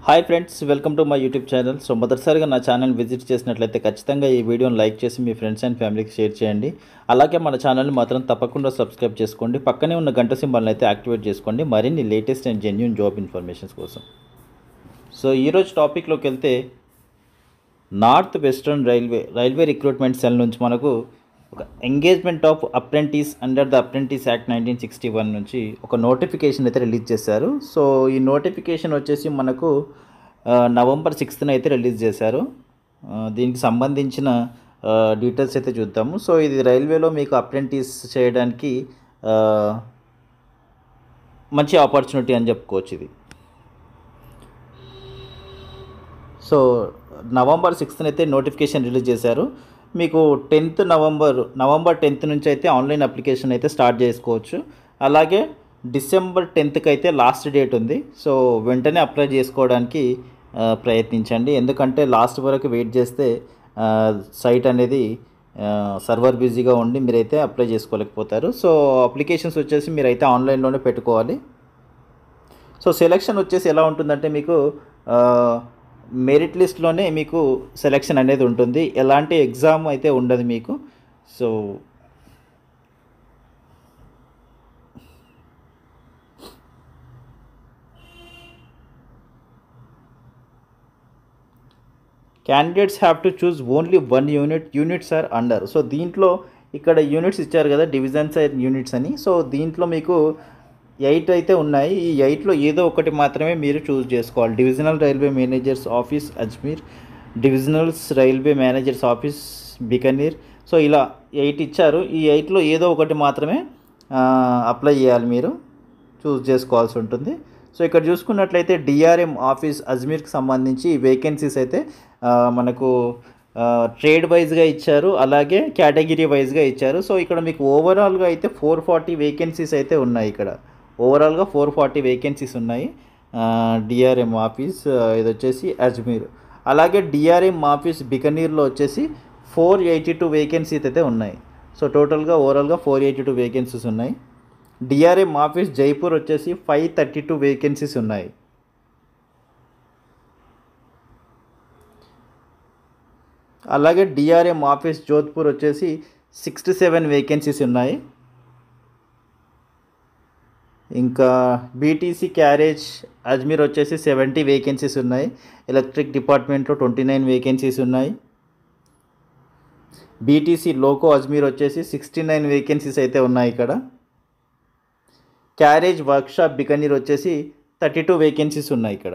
Hi friends, welcome to my YouTube channel. So మొదటిసారిగా నా channel visit చేసినట్లయితే ఖచ్చితంగా ఈ వీడియోని లైక్ చేసి మీ ఫ్రెండ్స్ అండ్ ఫ్యామిలీకి షేర్ చేయండి. అలాగే మన ఛానల్ని మాత్రం తప్పకుండా సబ్స్క్రైబ్ చేసుకోండి. పక్కనే ఉన్న గంట సింబల్ని అయితే యాక్టివేట్ చేసుకోండి మరిన్ని latest and genuine job informations కోసం. సో ఈరోజు టాపిక్లోకి వెళ్తే north western railway recruitment cell నుంచి మనకు ఒక engagement of apprentice under the apprentice act 1961 నుంచి ఒక నోటిఫికేషన్ అయితే రిలీజ్ చేశారు. సో ఈ నోటిఫికేషన్ వచ్చేసి మనకు నవంబర్ 6th అయితే రిలీజ్ చేశారు. దీనికి సంబంధించిన డీటెయిల్స్ అయితే చూద్దాము. సో ఇది రైల్వేలో మీకు అప్రెంటిస్ చేయడానికి మంచి ఆపర్చునిటీ అని చెప్పుకోవచ్చు ఇది. సో నవంబర్ 6th అయితే నోటిఫికేషన్ రిలీజ్ చేశారు. మీకు నవంబర్ 10th నుంచి అయితే ఆన్లైన్ అప్లికేషన్ అయితే స్టార్ట్ చేసుకోవచ్చు. అలాగే డిసెంబర్ 10th అయితే లాస్ట్ డేట్ ఉంది. సో వెంటనే అప్లై చేసుకోవడానికి ప్రయత్నించండి. ఎందుకంటే లాస్ట్ వరకు వెయిట్ చేస్తే సైట్ అనేది సర్వర్ బిజీగా ఉండి మీరైతే అప్లై చేసుకోలేకపోతారు. సో అప్లికేషన్స్ వచ్చేసి మీరైతే ఆన్లైన్లోనే పెట్టుకోవాలి. సో సెలెక్షన్ వచ్చేసి ఎలా ఉంటుందంటే మీకు మెరిట్ లిస్ట్లోనే మీకు సెలెక్షన్ అనేది ఉంటుంది. ఎలాంటి ఎగ్జామ్ అయితే ఉండదు మీకు. So candidates have to choose only 1 units are under. So దీంట్లో ఇక్కడ యూనిట్స్ ఇచ్చారు కదా, డివిజన్స్ అండ్ యూనిట్స్ అని. సో దీంట్లో మీకు 8 అయితే ఉన్నాయి. ఈ 8లో ఏదో ఒకటి మాత్రమే మీరు చూస్ చేసుకోవాలి. Divisional railway managers office Ajmer, divisionals railway managers office Bikaner. So ఇలా 8 ఇచ్చారు. ఈ 8లో ఏదో ఒకటి మాత్రమే అప్లై చేయాలి, మీరు చూస్ చేసుకోవాల్సి ఉంటుంది. సో ఇక్కడ చూసుకున్నట్లయితే డిఆర్ఎం ఆఫీస్ అజ్మీర్కి సంబంధించి వేకెన్సీస్ అయితే మనకు ట్రేడ్ వైజ్గా ఇచ్చారు, అలాగే కేటగిరీ వైజ్గా ఇచ్చారు. సో ఇక్కడ మీకు ఓవరాల్గా అయితే 440 వేకెన్సీస్ అయితే ఉన్నాయి. ఇక్కడ ఓవరాల్గా 440 వేకెన్సీస్ ఉన్నాయి. డిఆర్ఎం ఆఫీస్ ఇది వచ్చేసి అజ్మీర్. అలాగే డిఆర్ఎం ఆఫీస్ బికనీర్లో వచ్చేసి 482 వేకెన్సీస్ అయితే ఉన్నాయి. సో టోటల్గా ఓవరాల్గా 482 వేకెన్సీస్ ఉన్నాయి. డిఆర్ఎం ఆఫీస్ జైపూర్ వచ్చేసి 532 వేకెన్సీస్ ఉన్నాయి. అలాగే డిఆర్ఎం ఆఫీస్ జోధ్పూర్ వచ్చేసి 67 వేకెన్సీస్ ఉన్నాయి. ఇంకా బీటీసీ క్యారేజ్ అజ్మీర్ వచ్చేసి 70 వేకెన్సీస్ ఉన్నాయి. ఎలక్ట్రిక్ డిపార్ట్మెంట్లో 29 వేకెన్సీస్ ఉన్నాయి. బీటీసీ లోకో అజ్మీర్ వచ్చేసి 69 వేకెన్సీస్ అయితే ఉన్నాయి ఇక్కడ. క్యారేజ్ వర్క్షాప్ బికనీర్ వచ్చేసి 32 వేకెన్సీస్ ఉన్నాయి ఇక్కడ.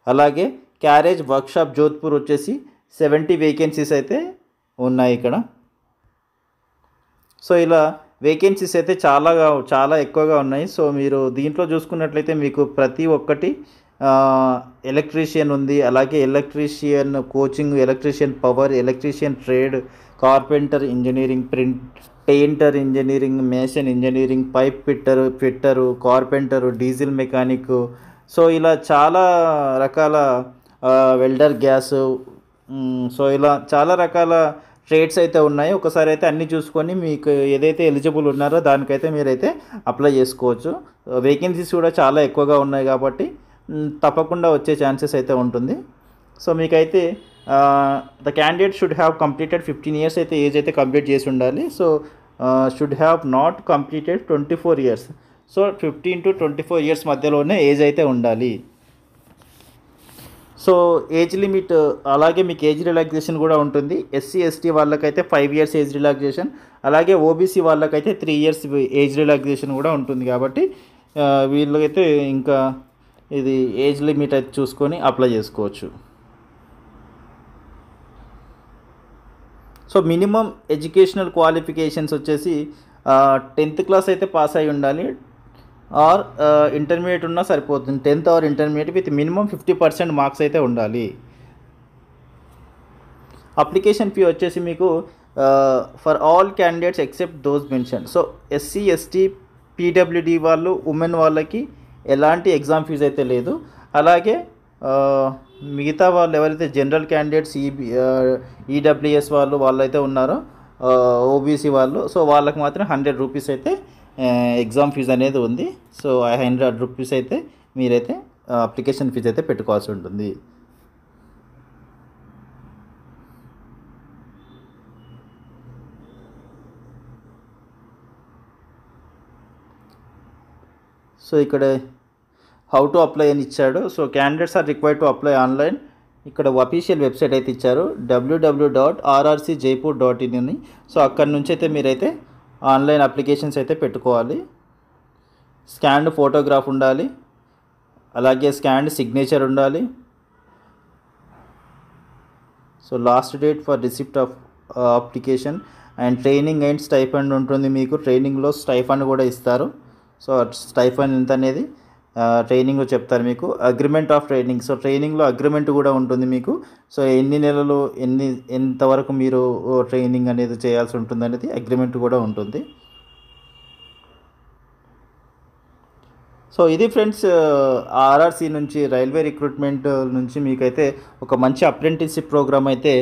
అలాగే క్యారేజ్ వర్క్షాప్ జోధ్పూర్ వచ్చేసి 70 వేకెన్సీస్ అయితే ఉన్నాయి ఇక్కడ. సో ఇలా వేకెన్సీస్ అయితే చాలా ఎక్కువగా ఉన్నాయి. సో మీరు దీంట్లో చూసుకున్నట్లయితే మీకు ప్రతి ఒక్కటి ఎలక్ట్రీషియన్ ఉంది, అలాగే electrician coaching, electrician power, electrician trade, carpenter engineering, painter engineering, mason engineering, pipe fitter, carpenter, diesel mechanic. So ఇలా చాలా రకాల వెల్డర్ గ్యాసు. సో ఇలా చాలా రకాల ట్రేడ్స్ అయితే ఉన్నాయి. ఒకసారి అయితే అన్నీ చూసుకొని మీకు ఏదైతే ఎలిజిబుల్ ఉన్నారో దానికైతే మీరైతే అప్లై చేసుకోవచ్చు. వేకెన్సీస్ కూడా చాలా ఎక్కువగా ఉన్నాయి కాబట్టి తప్పకుండా వచ్చే ఛాన్సెస్ అయితే ఉంటుంది. సో మీకైతే the candidate should have completed 15 years అయితే ఏజ్ అయితే కంప్లీట్ చేసి ఉండాలి. So should have not completed 24 years. So 15 to 24 years మధ్యలోనే ఏజ్ అయితే ఉండాలి. సో ఏజ్ లిమిట్, అలాగే మీకు ఏజ్ రిలాక్సేషన్ కూడా ఉంటుంది. ఎస్సీ ఎస్టీ వాళ్ళకైతే 5 years ఏజ్ రిలాక్సేషన్, అలాగే ఓబీసీ వాళ్ళకైతే 3 years ఏజ్ రిలాక్సేషన్ కూడా ఉంటుంది. కాబట్టి వీళ్ళకైతే ఇంకా ఇది ఏజ్ లిమిట్ అయితే చూసుకొని అప్లై చేసుకోవచ్చు. సో మినిమం ఎడ్యుకేషనల్ క్వాలిఫికేషన్స్ వచ్చేసి 10th class అయితే పాస్ అయి ఉండాలి, ఆర్ ఇంటర్మీడియట్ ఉన్నా సరిపోతుంది. 10th or intermediate with minimum 50% marks అయితే ఉండాలి. అప్లికేషన్ ఫీ వచ్చేసి మీకు for all candidates except those mention. So SC ST PWD వాళ్ళు, ఉమెన్ వాళ్ళకి ఎలాంటి ఎగ్జామ్ ఫీజు అయితే లేదు. అలాగే మిగతా వాళ్ళు ఎవరైతే జనరల్ క్యాండిడేట్స్ ఈడబ్ల్యూఎస్ వాళ్ళు అయితే ఉన్నారో, ఓబీసీ వాళ్ళు, సో వాళ్ళకి మాత్రం 100 రూపీస్ అయితే ఎగ్జామ్ ఫీజు అనేది ఉంది. సో 100 రూపీస్ అయితే మీరైతే అప్లికేషన్ ఫీజు అయితే పెట్టుకోవాల్సి ఉంటుంది. సో ఇక్కడ హౌ టు అప్లై అని ఇచ్చాడు. So candidates are required to apply online. ఇక్కడ అఫీషియల్ వెబ్సైట్ అయితే ఇచ్చారు www.rrcjaipur.in అని. సో అక్కడ నుంచి అయితే మీరైతే ఆన్లైన్ అప్లికేషన్స్ అయితే పెట్టుకోవాలి. స్కాన్డ్ ఫోటోగ్రాఫ్ ఉండాలి, అలాగే స్కాన్డ్ సిగ్నేచర్ ఉండాలి. So last date for receipt of application and training and stipend ఉంటుంది. మీకు ట్రైనింగ్లో స్టైఫండ్ కూడా ఇస్తారు. సో స్టైఫండ్ ఎంత అనేది ట్రైనింగ్లో చెప్తారు మీకు. అగ్రిమెంట్ ఆఫ్ ట్రైనింగ్, సో ట్రైనింగ్లో అగ్రిమెంట్ కూడా ఉంటుంది మీకు. సో ఎన్ని నెలలు ఎంతవరకు మీరు ట్రైనింగ్ అనేది చేయాల్సి ఉంటుంది అనేది అగ్రిమెంట్ కూడా ఉంటుంది. సో ఇది ఫ్రెండ్స్, ఆర్ఆర్సీ నుంచి రైల్వే రిక్రూట్మెంట్ నుంచి మీకైతే ఒక మంచి అప్రెంటిస్షిప్ ప్రోగ్రామ్ అయితే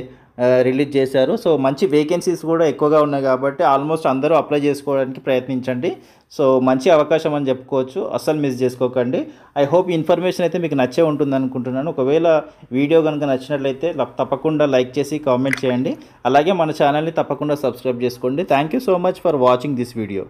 రిలీజ్ చేశారు. సో మంచి వేకెన్సీస్ కూడా ఎక్కువగా ఉన్నాయి కాబట్టి ఆల్మోస్ట్ అందరూ అప్లై చేసుకోవడానికి ప్రయత్నించండి. సో మంచి అవకాశం అని చెప్పుకోవచ్చు, అస్సలు మిస్ చేసుకోకండి. ఐ హోప్ ఈ ఇన్ఫర్మేషన్ అయితే మీకు నచ్చే ఉంటుంది అనుకుంటున్నాను. ఒకవేళ వీడియో కనుక నచ్చినట్లయితే తప్పకుండా లైక్ చేసి కామెంట్ చేయండి. అలాగే మన ఛానల్ని తప్పకుండా సబ్స్క్రైబ్ చేసుకోండి. Thank you so much for watching this video.